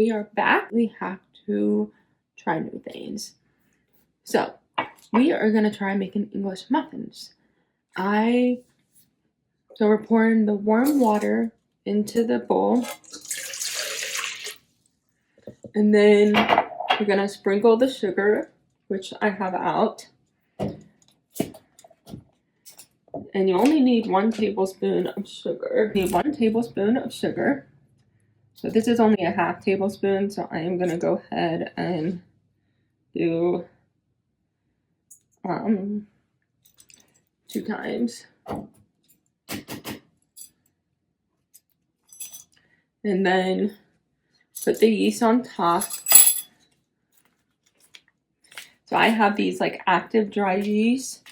we are back. We have to try new things. So, we are going to try making English muffins. So we're pouring the warm water into the bowl. And then we're going to sprinkle the sugar, which I have out. And you only need 1 tablespoon of sugar. You need 1 tablespoon of sugar. So this is only a half tablespoon, so I am going to go ahead and do 2 times. And then put the yeast on top. So I have these like active dry yeast,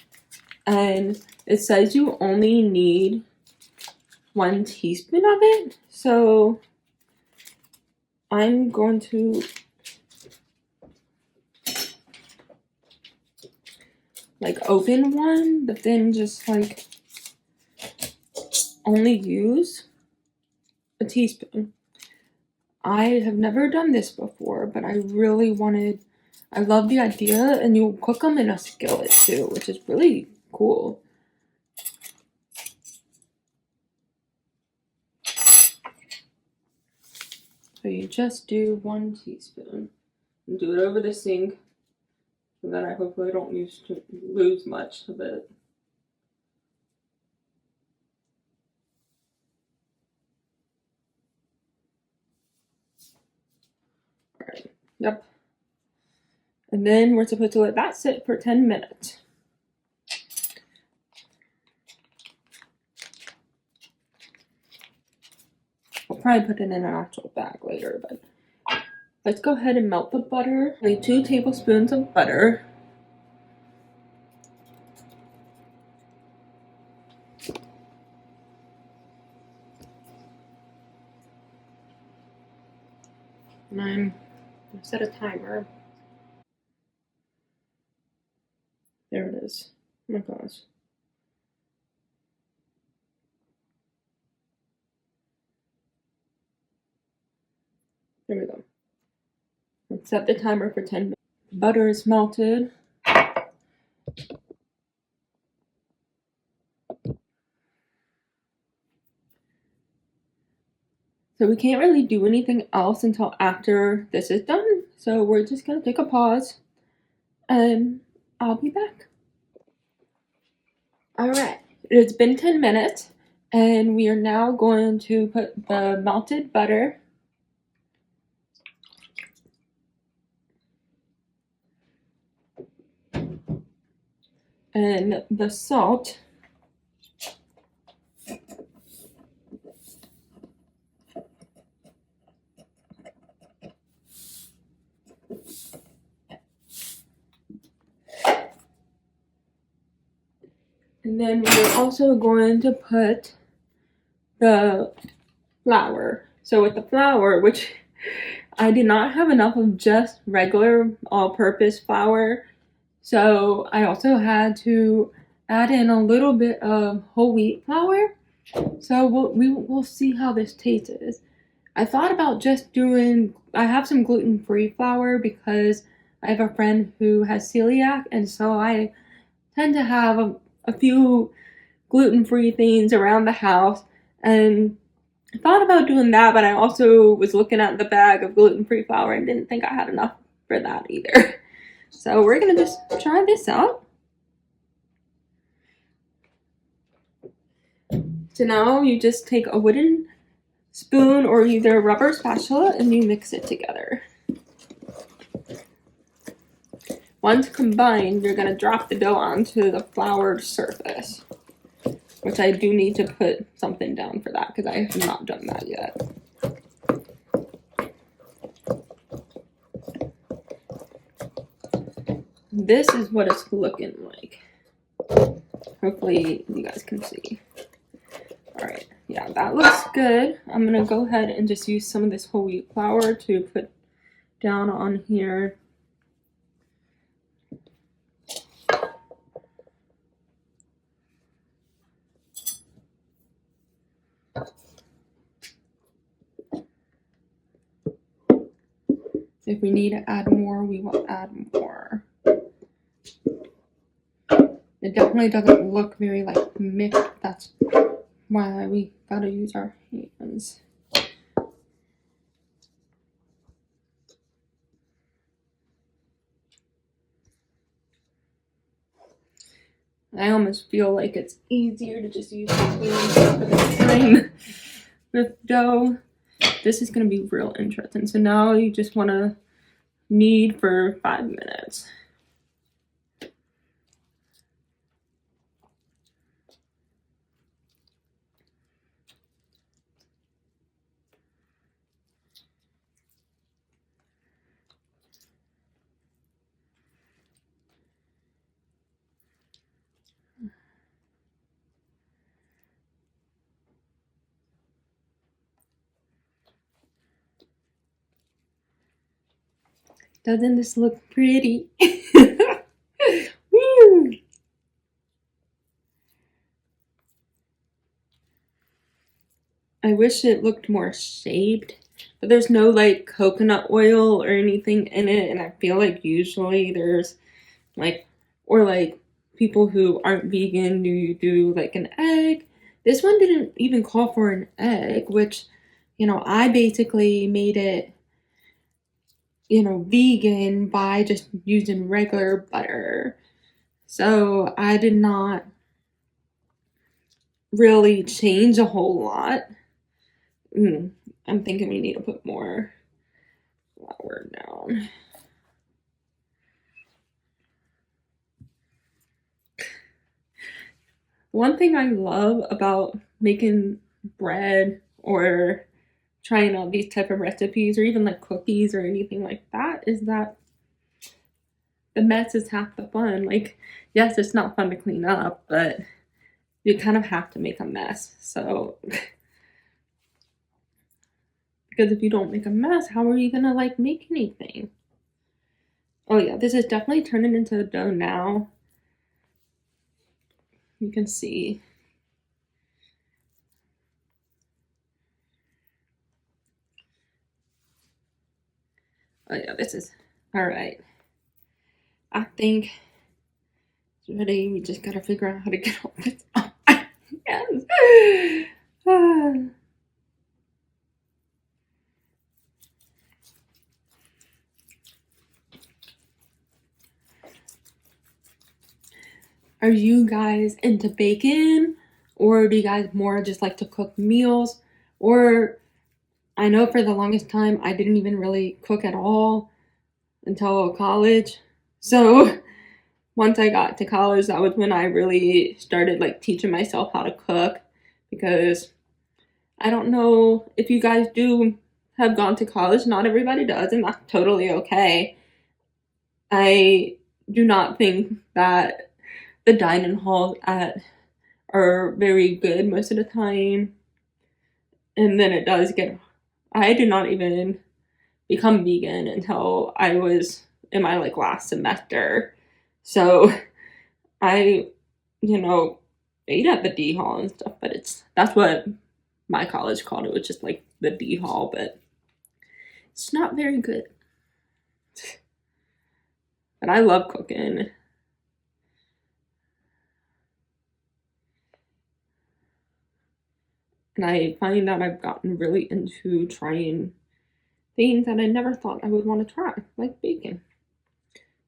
and it says you only need 1 teaspoon of it. So I'm going to like open one, but then just like only use a teaspoon. I have never done this before, but I love the idea, and you'll cook them in a skillet too, which is really cool. So you just do 1 teaspoon and do it over the sink, so that I hopefully don't lose much of it. Alright, yep. And then we're supposed to let that sit for 10 minutes. I'll probably put it in an actual bag later, but let's go ahead and melt the butter. I need 2 tablespoons of butter. And I'm gonna set a timer. There it is. Oh my gosh. There we go. Let's set the timer for 10 minutes. Butter is melted. So we can't really do anything else until after this is done. So we're just gonna take a pause, and I'll be back. Alright, it's been 10 minutes, and we are now going to put the melted butter and the salt and then we're also going to put the flour. So with the flour, which I did not have enough of just regular all-purpose flour, so I also had to add in a little bit of whole wheat flour. So we'll see how this tastes. I thought about just I have some gluten-free flour because I have a friend who has celiac, and so I tend to have a few gluten-free things around the house, and I thought about doing that, but I also was looking at the bag of gluten-free flour and didn't think I had enough for that either. So we're gonna just try this out. So now you just take a wooden spoon or either a rubber spatula and you mix it together. Once combined, you're gonna drop the dough onto the floured surface, which I do need to put something down for that because I have not done that yet. This is what it's looking like. Hopefully you guys can see. Alright, yeah, that looks good. I'm gonna go ahead and just use some of this whole wheat flour to put down on here. If we need to add more, we will add more. It definitely doesn't look very like mixed. That's why we gotta use our hands. I almost feel like it's easier to just use my hands for the time with dough. This is going to be real interesting. So now you just want to knead for 5 minutes. Doesn't this look pretty? Woo! I wish it looked more shaped, but there's no like coconut oil or anything in it, and I feel like usually there's like, or like people who aren't vegan do like an egg. This one didn't even call for an egg, which, you know, I basically made it, you know, vegan by just using regular butter. So I did not really change a whole lot. I'm thinking we need to put more flour down. One thing I love about making bread or trying out these type of recipes or even like cookies or anything like that is that the mess is half the fun. Like, yes, it's not fun to clean up, but you kind of have to make a mess. So because if you don't make a mess, how are you gonna like make anything? Oh yeah, this is definitely turning into the dough now. You can see. Oh yeah, this is all right. I think it's ready. We just gotta figure out how to get all this off. Yes. Are you guys into bacon, or do you guys more just like to cook meals? Or I know for the longest time I didn't even really cook at all until college. So once I got to college, that was when I really started like teaching myself how to cook, because I don't know if you guys do have gone to college. Not everybody does, and that's totally okay. I do not think that the dining halls are very good most of the time. And then it does get, I did not even become vegan until I was in my like last semester. So I, you know, ate at the D hall and stuff, but that's what my college called it, was just like the D hall, but it's not very good. But I love cooking. And I find that I've gotten really into trying things that I never thought I would want to try, like bacon.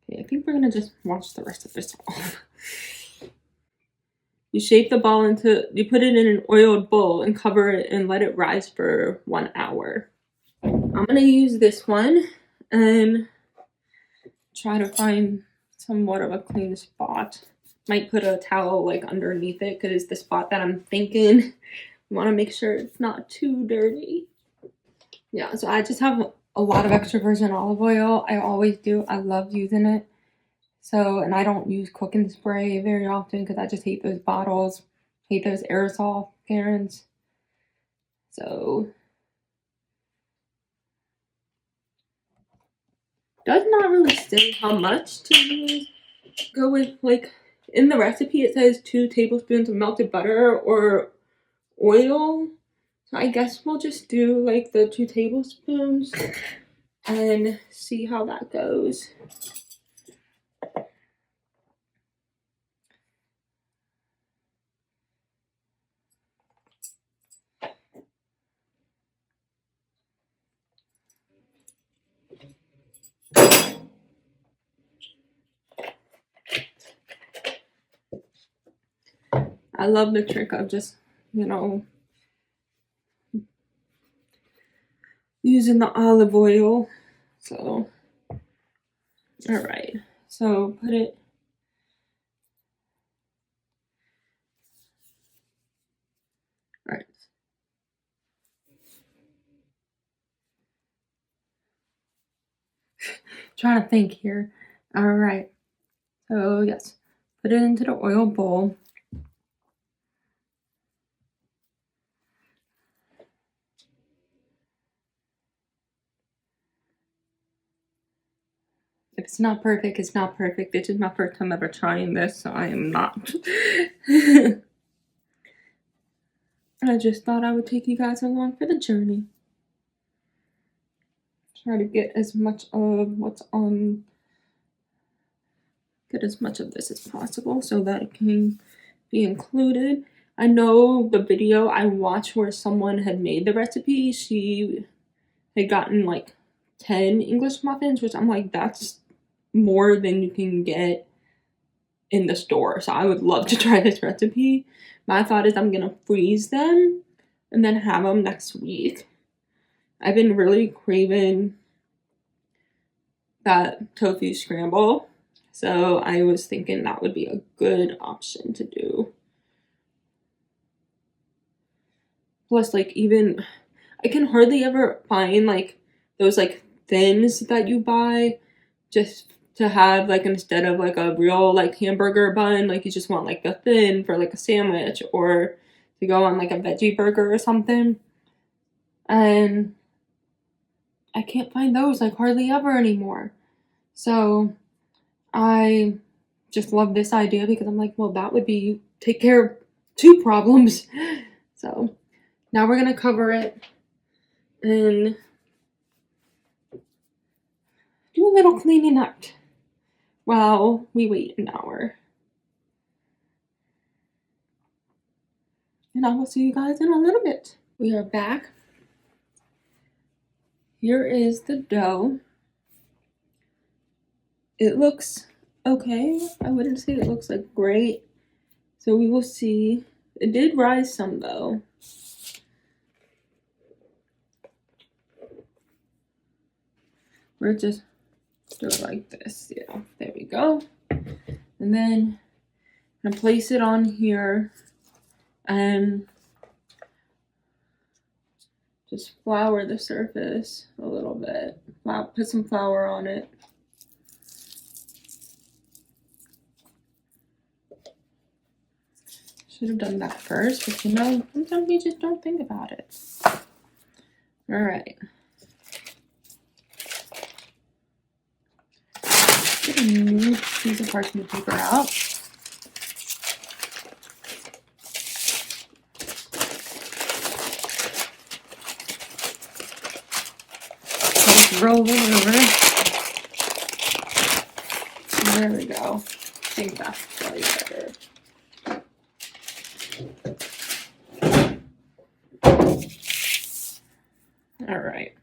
Okay, I think we're gonna just watch the rest of this off. You shape the ball you put it in an oiled bowl and cover it and let it rise for 1 hour. I'm gonna use this one and try to find somewhat of a clean spot. Might put a towel like underneath it because it's the spot that I'm thinking. I want to make sure it's not too dirty. Yeah, so I just have a lot of extra virgin olive oil. I always do. I love using it. So, and I don't use cooking spray very often because I just hate those bottles, hate those aerosol cans. So, does not really say how much to use. Go with, like, in the recipe it says 2 tablespoons of melted butter or oil. So I guess we'll just do like the 2 tablespoons. and see how that goes. I love the trick of just, you know, using the olive oil. So, all right. So put it. All right. Trying to think here. All right. So yes, put it into the oil bowl. If it's not perfect, it's not perfect. This is my first time ever trying this, so I am not. I just thought I would take you guys along for the journey. Try to get as much of what's on, get as much of this as possible so that it can be included. I know the video I watched where someone had made the recipe, she had gotten like 10 English muffins, which I'm like, that's more than you can get in the store. So I would love to try this recipe. My thought is I'm gonna freeze them and then have them next week. I've been really craving that tofu scramble, so I was thinking that would be a good option to do. Plus, like, even I can hardly ever find like those like thins that you buy just to have like instead of like a real like hamburger bun, like you just want like the thin for like a sandwich or to go on like a veggie burger or something. And I can't find those like hardly ever anymore. So I just love this idea because I'm like, well, that would be take care of 2 problems. So now we're gonna cover it and do a little cleaning up while we wait an hour. And I will see you guys in a little bit. We are back. Here is the dough. It looks okay. I wouldn't say it looks like great. So we will see. It did rise some though. We're just do it like this. Yeah, there we go. And then I'm gonna place it on here and just flour the surface a little bit. Put some flour on it. Should have done that first, but you know, sometimes we just don't think about it. All right. Get a new piece of parchment paper out. Just roll it over. There we go. I think that's probably better. All right.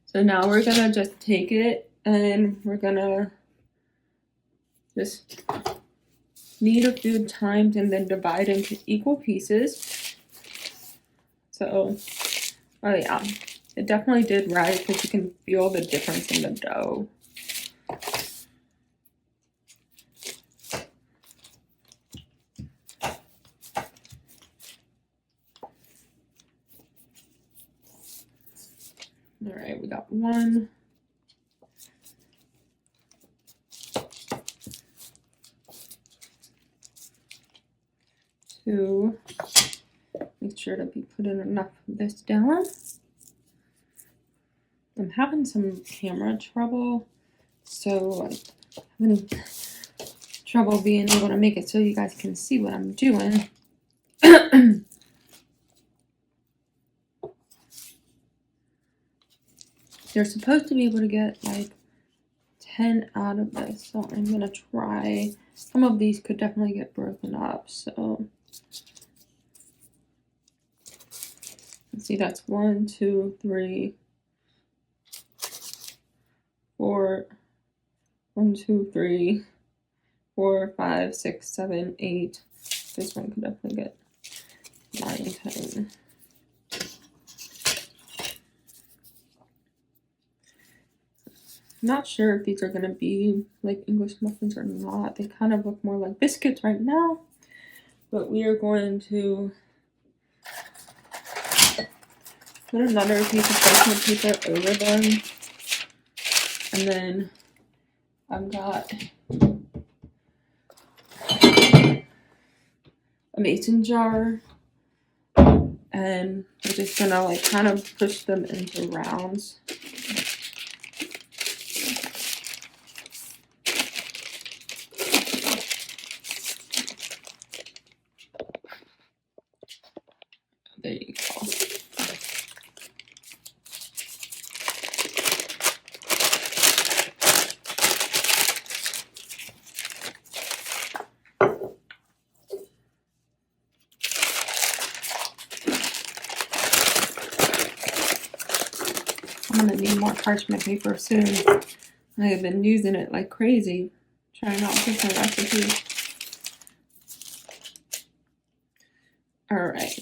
So now we're gonna just take it and we're gonna just knead a few times and then divide into equal pieces. So, oh yeah, it definitely did rise because you can feel the difference in the dough. All right, we got 1. 2. Make sure to be putting enough of this down. I'm having some camera trouble, so I'm having trouble being able to make it so you guys can see what I'm doing. You're supposed to be able to get like 10 out of this, so I'm gonna try. Some of these could definitely get broken up, so let's see, that's 1, 2, 3, 4, 1, 2, 3, 4, 5, 6, 7, 8. This one could definitely get 9, 10. I'm not sure if these are gonna be like English muffins or not. They kind of look more like biscuits right now, but we are going to put another piece of parchment paper over them, and then I've got a mason jar, and we're just gonna like kind of push them into rounds. There you go. I'm gonna need more parchment paper soon. I have been using it like crazy, trying out different recipes. All right.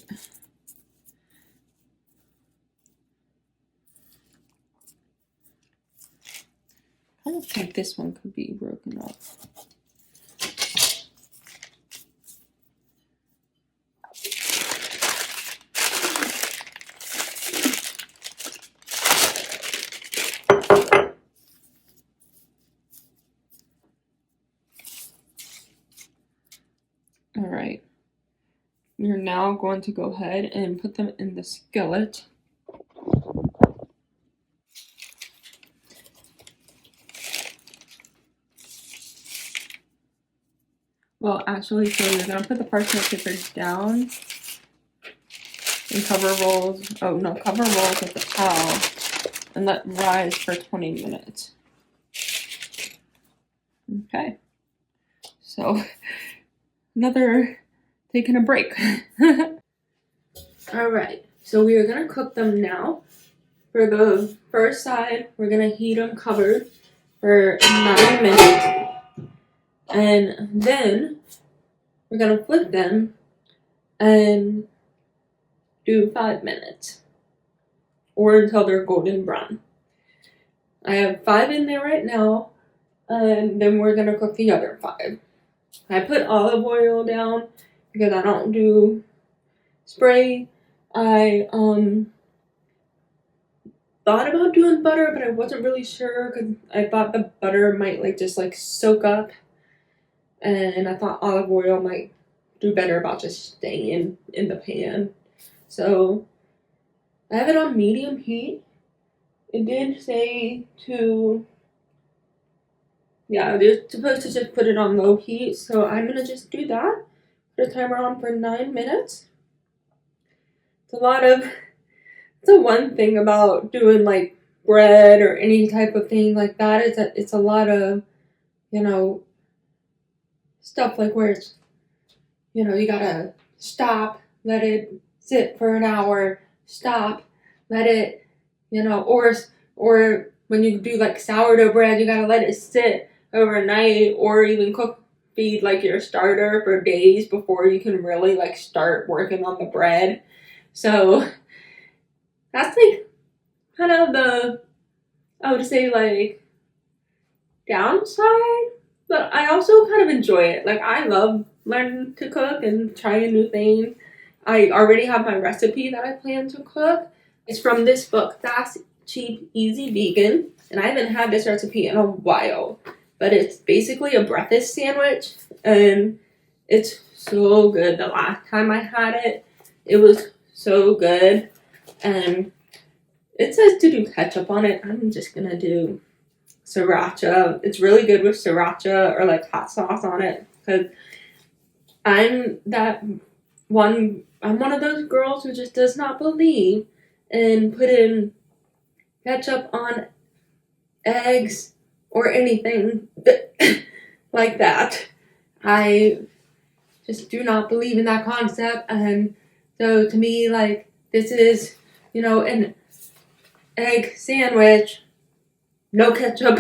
I don't think this one could be broken up. All right. We're now going to go ahead and put them in the skillet. Well, actually, so you're gonna put the parchment paper down and cover rolls with the towel and let rise for 20 minutes. Okay. So, another taking a break. All right, so we are gonna cook them now. For the first side, we're gonna heat them covered for 9 minutes. And then we're gonna flip them and do 5 minutes or until they're golden brown. I have 5 in there right now, and then we're gonna cook the other 5. I put olive oil down because I don't do spray. I thought about doing butter, but I wasn't really sure because I thought the butter might like just like soak up, and I thought olive oil might do better about just staying in the pan. So I have it on medium heat. It did say to, yeah, they're supposed to just put it on low heat, so I'm gonna just do that. Put a timer on for 9 minutes. It's the one thing about doing like bread or any type of thing like that is that it's a lot of, stuff like where it's, you gotta stop, let it sit for an hour, stop, let it, or when you do like sourdough bread, you gotta let it sit overnight, or even feed like your starter for days before you can really like start working on the bread. So that's like kind of I would say like downside, but I also kind of enjoy it. Like I love learning to cook and trying new things. I already have my recipe that I plan to cook. It's from this book, Fast, Cheap, Easy Vegan, and I haven't had this recipe in a while, but it's basically a breakfast sandwich, and it's so good. The last time I had it, it was so good, and it says to do ketchup on it. I'm just gonna do sriracha. It's really good with sriracha or like hot sauce on it, because I'm that I'm one of those girls who just does not believe in putting ketchup on eggs or anything like that. I just do not believe in that concept, and so to me, like, this is, an egg sandwich, no ketchup.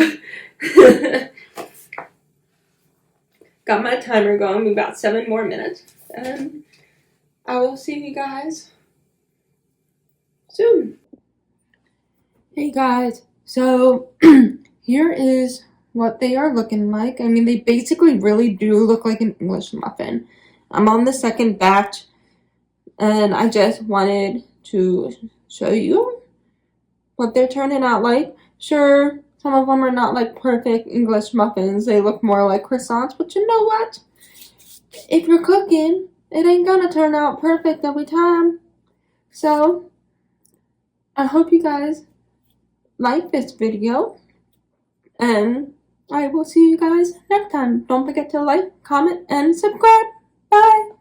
Got my timer going, we've got 7 more minutes, and I will see you guys soon. Hey guys, so here is what they are looking like. I mean, they basically really do look like an English muffin. I'm on the second batch, and I just wanted to show you what they're turning out like. Sure, some of them are not like perfect English muffins. They look more like croissants, but you know what? If you're cooking, it ain't gonna turn out perfect every time. So, I hope you guys like this video, and I will see you guys next time. Don't forget to like, comment, and subscribe. Bye!